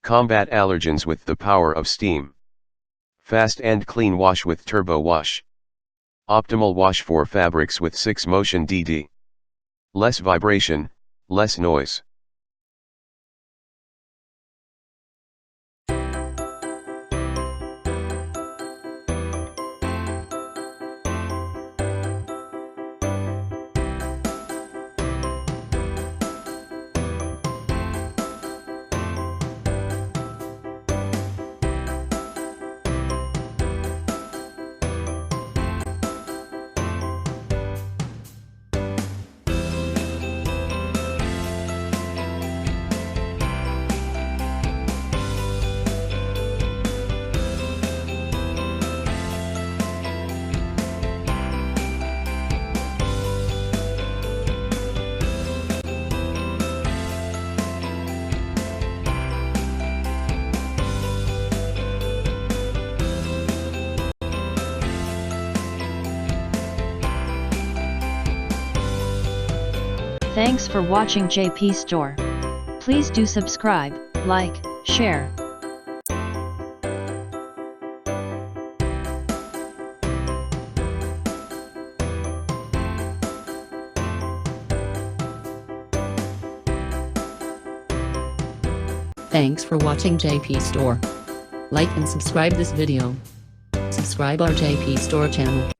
Combat allergens with the power of steam. Fast and clean wash with Turbo Wash. Optimal wash for fabrics with 6 motion DD. Less vibration, less noise. Thanks for watching JP Store. Please do subscribe, like, share. Thanks for watching JP Store. Like and subscribe this video. Subscribe our JP Store channel.